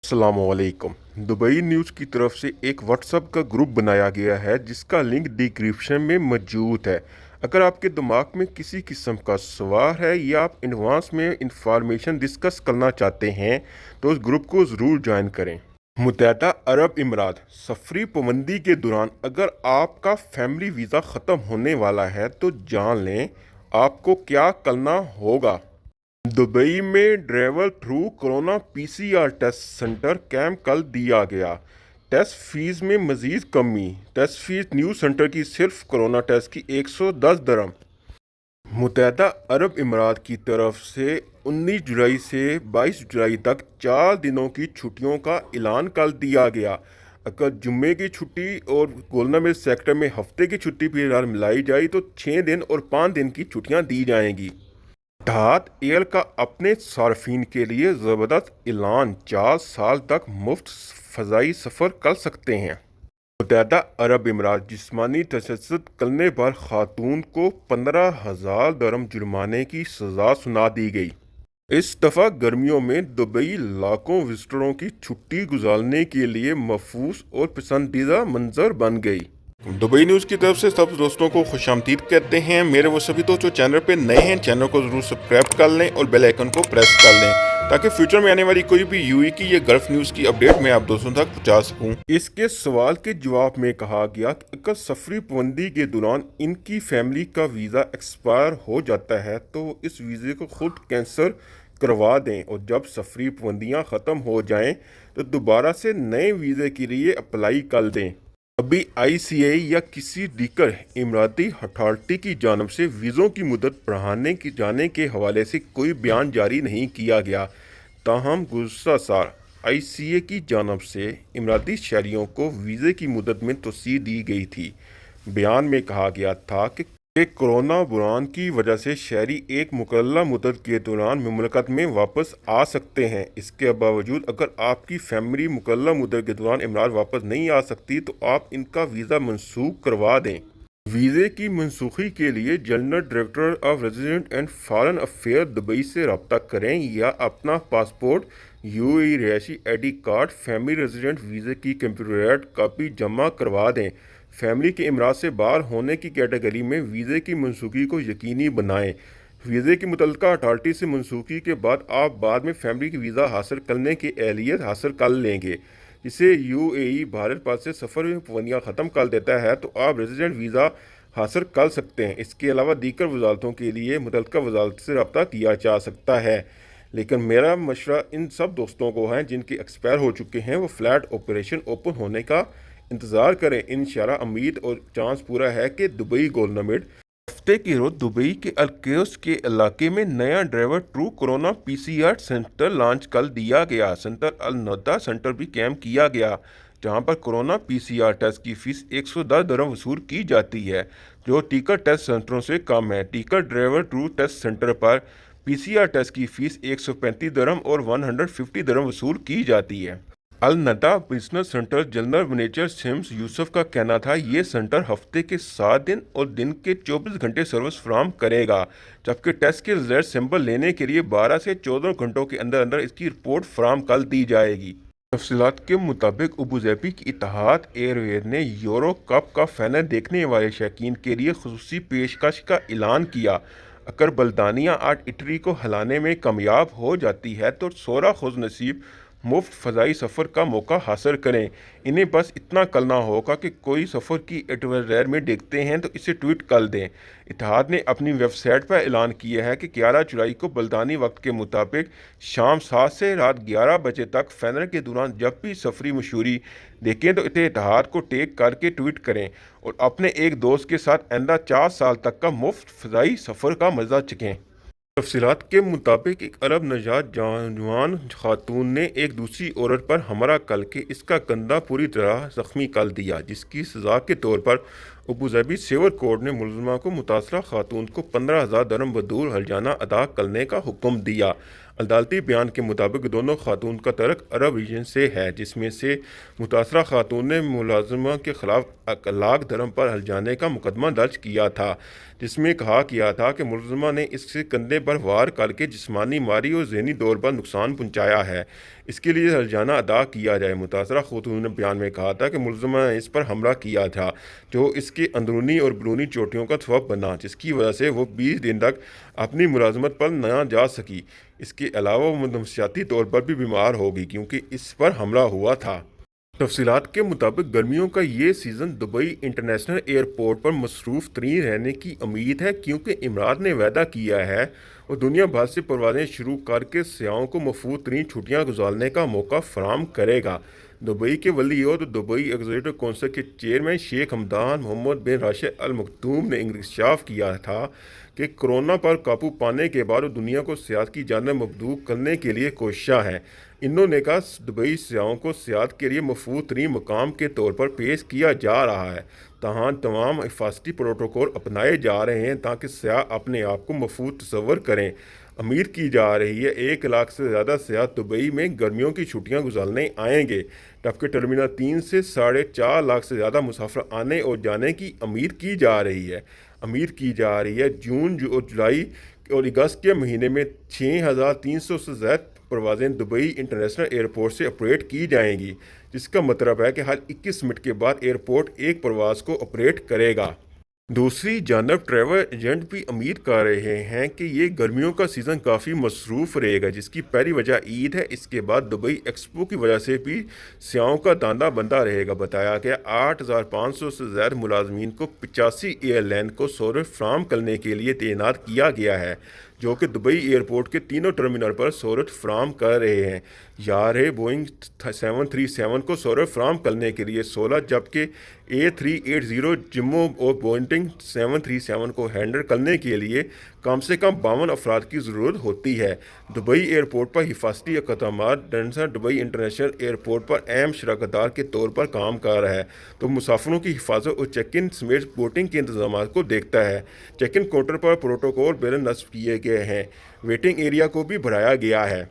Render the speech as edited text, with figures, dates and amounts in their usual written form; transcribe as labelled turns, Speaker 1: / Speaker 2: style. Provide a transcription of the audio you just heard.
Speaker 1: अस्सलामुअलैकुम। Dubai news की तरफ से एक व्हाट्सएप का ग्रुप बनाया गया है जिसका लिंक डिस्क्रिप्शन में मौजूद है। अगर आपके दिमाग में किसी किस्म का सवाल है या आप एडवांस में इंफॉर्मेशन डिस्कस करना चाहते हैं तो उस ग्रुप को ज़रूर ज्वाइन करें। मुत्तहदा अरब इमारात सफरी पाबंदी के दौरान अगर आपका फैमिली वीज़ा ख़त्म होने वाला है तो जान लें आपको क्या करना होगा। दुबई में travel through corona PCR test centre camp कल दिया गया। टेस्ट फीस में मजीद कमी। टेस्ट फीस न्यू सेंटर की सिर्फ कोरोना टेस्ट की 110 दरम। मुत्तहदा अरब इमारात की तरफ से 19 जुलाई से 22 जुलाई तक 4 दिनों की छुट्टियों का ऐलान कर दिया गया। अगर जुम्मे की छुट्टी और गोलनमेज सेक्टर में हफ्ते की छुट्टी भी मिलाई जाए तो 6 दिन और 5 दिन की छुट्टियां दी जाएंगी। इतिहाद एयर का अपने सार्फिन के लिए ज़बरदस्त ऐलान, 4 साल तक मुफ्त फ़ज़ाई सफ़र कर सकते हैं। मुत्तहदा अरब इमारात जिस्मानी तशद्दुद करने पर खातून को 15,000 दरम जुर्माने की सज़ा सुना दी गई। इस दफ़ा गर्मियों में दुबई लाखों विजिटरों की छुट्टी गुजारने के लिए महफूज और पसंदीदा मंजर बन गई। दुबई न्यूज़ की तरफ से सब दोस्तों को खुशामदीद कहते हैं। मेरे वो सभी दोस्त जो चैनल पे नए हैं चैनल को ज़रूर सब्सक्राइब कर लें और बेल आइकन को प्रेस कर लें ताकि फ्यूचर में आने वाली कोई भी यूएई की या गल्फ न्यूज़ की अपडेट मैं आप दोस्तों तक पहुंचा सकूं। इसके सवाल के जवाब में कहा गया कि अगर सफरी पाबंदी के दौरान इनकी फैमिली का वीज़ा एक्सपायर हो जाता है तो इस वीज़े को खुद कैंसिल करवा दें और जब सफरी पाबंदियाँ ख़त्म हो जाएँ तो दोबारा से नए वीज़े के लिए अप्लाई कर दें। अभी आईसीए या किसी दीगर इमराती अथॉरिटी की जानब से वीज़ों की मुद्दत बढ़ाने की जाने के हवाले से कोई बयान जारी नहीं किया गया। ताहम गुज़श्ता साल आईसीए की जानब से इमराती शहरियों को वीज़े की मुद्दत में तोसी दी गई थी। बयान में कहा गया था कि कोरोना बहरान की वजह से शहरी एक मुकर्रर मुद्दत के दौरान मुमलकत में वापस आ सकते हैं। इसके बावजूद अगर आपकी फैमिली मुकर्रर मुद्दत के दौरान इमरात वापस नहीं आ सकती तो आप इनका वीज़ा मनसूख करवा दें। वीज़े की मनसूखी के लिए general director of resident and foreign affair Dubai से रब्ता करें या अपना पासपोर्ट, यूएई रिहायशी आईडी कार्ड, फैमिली रेजिडेंट वीज़े की कंप्यूटराइज्ड कॉपी जमा करवा दें। फैमिली के इमरात से बाहर होने की कैटेगरी में वीज़े की मनसूखी को यकीनी बनाएं। वीज़े की मुतल्लिका अथॉरिटी से मनसूखी के बाद आप बाद में फैमिली की वीज़ा हासिल करने की एहलियत हासिल कर लेंगे। जिसे यूएई भारत पास से सफ़र में पाबंदियाँ ख़त्म कर देता है तो आप रेजिडेंट वीज़ा हासिल कर सकते हैं। इसके अलावा दीगर वजारतों के लिए मुतल्लिका वजारत से रब्ता किया जा सकता है। लेकिन मेरा मशवरा इन सब दोस्तों को है जिनके एक्सपायर हो चुके हैं वो फ़्लैट ऑपरेशन ओपन होने का इंतज़ार करें। इंशाल्लाह उम्मीद और चांस पूरा है कि दुबई गवर्नमेंट हफ्ते की रोज़ दुबई के अलकेस के इलाके में नया driver true corona PCR centre launch कर दिया गया। सेंटर अल नदा सेंटर भी कैंप किया गया जहां पर कोरोना पीसीआर टेस्ट की फ़ीस 110 दरम वसूल की जाती है जो टीका टेस्ट सेंटरों से कम है। टीका ड्राइवर ट्रू टेस्ट सेंटर पर पीसीआर टेस्ट की फ़ीस 135 दरम और 150 दरम वसूल की जाती है। Al Nada business centre general manager Sims Yusuf का कहना था ये सेंटर हफ्ते के 7 दिन और दिन के 24 घंटे सर्विस फराहम करेगा जबकि टेस्ट के रिजल्ट सैंपल लेने के लिए 12 से 14 घंटों के अंदर अंदर इसकी रिपोर्ट फराहम कर दी जाएगी। तफसीलात के मुताबिक अबूधाबी की इतिहाद एयरवेज ने यूरो कप का फाइनल देखने वाले शौकीन के लिए खुसूसी पेशकश का ऐलान किया। अगर बल्दानिया आज इटली को हराने में कामयाब हो जाती है तो 16 खुशनसीब मुफ्त फ़ज़ाई सफ़र का मौका हासिल करें। इन्हें बस इतना करना होगा कि कोई सफ़र की एडवर्टाइजमेंट में देखते हैं तो इसे ट्वीट कर दें। इत्तेहाद ने अपनी वेबसाइट पर ऐलान किया है कि 11 जुलाई को बल्दानी वक्त के मुताबिक शाम 7 से रात 11 बजे तक फाइनल के दौरान जब भी सफरी मशहूरी देखें तो इत्तेहाद को टैग करके ट्वीट करें और अपने एक दोस्त के साथ आइंदा 4 साल तक का मुफ्त फ़ज़ाई सफ़र का मज़ा चखें। तफसीलात के मुताबिक एक अरब नजात जवान खातून ने एक दूसरी औरत पर हमला करके इसका कंधा पूरी तरह जख्मी कर दिया जिसकी सज़ा के तौर पर अबूधाबी सिविल कोर्ट ने मुलज़मा को मुतासरा खातून को 15,000 दरम बदूल हर्जाना अदा करने का हुक्म दिया। अदालती बयान के मुताबिक दोनों खातून का तर्क अरब रीजन से है, जिसमें से मुतासरा खातून ने मुलाजमा के खिलाफ अखलाक धर्म पर हल जाने का मुकदमा दर्ज किया था, जिसमें कहा गया था कि मुलजमा ने इसके कंधे पर वार करके जिस्मानी मारी और जहनी तौर पर नुकसान पहुँचाया है। इसके लिए हर्जाना अदा किया जाए। मुतासरा खातून ने बयान में कहा था कि मुलजमा ने इस पर हमला किया था, जो इसके अंदरूनी और बैरूनी चोटियों का सबब बना, जिसकी वजह से वो 20 दिन तक अपनी मुलाजमत पर न जा सकी। इसके अलावा वो नफसियाती तौर पर भी बीमार होगी, क्योंकि इस पर हमला हुआ था। तफसीलात के मुताबिक गर्मियों का ये सीज़न दुबई इंटरनेशनल एयरपोर्ट पर मसरूफ़ तरीन रहने की उम्मीद है, क्योंकि इमरात ने वादा किया है और दुनिया भर से परवाज़ें शुरू करके सयाहों को महफूज तरीन छुट्टियाँ गुजारने का मौका फराम करेगा। दुबई के वली और दुबई एग्जीक्यूटिव कौंसिल के चेयरमैन शेख हमदान मोहम्मद बिन राशिद अल मखदूम ने इंकशाफ किया था कि कोरोना पर काबू पाने के बाद वो दुनिया को सियाहत की जानब मबदूल करने के लिए कोशिशां हैं। इन्होंने कहा दुबई सयाहों को सियाहत के लिए महफूज तरीन मकाम के तौर पर पेश किया जा रहा है। तहाँ तमाम हिफाजती प्रोटोकॉल अपनाए जा रहे हैं ताकि सयाह अपने आप को महफूज तस्वर करें। उम्मीद की जा रही है 1 लाख से ज़्यादा सयाह दुबई में गर्मियों की छुट्टियां गुजारने आएंगे, जबकि टर्मिनल 3 से 4.5 लाख से ज़्यादा मुसाफिर आने और जाने की उम्मीद की जा रही है। जून और जुलाई और अगस्त के महीने में 6,300 से ज़्यादा परवाज़ें दुबई इंटरनेशनल एयरपोर्ट से ऑपरेट की जाएंगी, जिसका मतलब है कि हर 21 मिनट के बाद एयरपोर्ट एक परवाज़ को ऑपरेट करेगा। दूसरी जानब ट्रैवल एजेंट भी उम्मीद कर रहे हैं कि ये गर्मियों का सीज़न काफ़ी मसरूफ़ रहेगा, जिसकी पहली वजह ईद है। इसके बाद दुबई एक्सपो की वजह से भी सयाहों का दांदा बंदा रहेगा। बताया गया 8,500 से ज़्यादा मुलाजमीन को 85 एयरलाइन को सहूलत फराहम करने के लिए तैनात किया गया है, जो कि दुबई एयरपोर्ट के तीनों टर्मिनल पर सहूलत फराहम कर रहे हैं। यार बोइंग 737 को सहूलत फराहम करने के लिए 16, जबकि A380 जम्मू और बोइंग 737 को हैंडल करने के लिए कम से कम 52 अफराद की ज़रूरत होती है। दुबई एयरपोर्ट पर हिफाजती इक़दामात डेंसा दुबई इंटरनेशनल एयरपोर्ट पर अहम शराकतदार के तौर पर काम कर रहा है, तो मुसाफिरों की हिफाजत और चेक इन समेत बोटिंग के इंतजाम को देखता है। चेक इन काउंटर पर प्रोटोकॉल बेलन नस्ब किए गए हैं। वेटिंग एरिया को भी बढ़ाया गया है।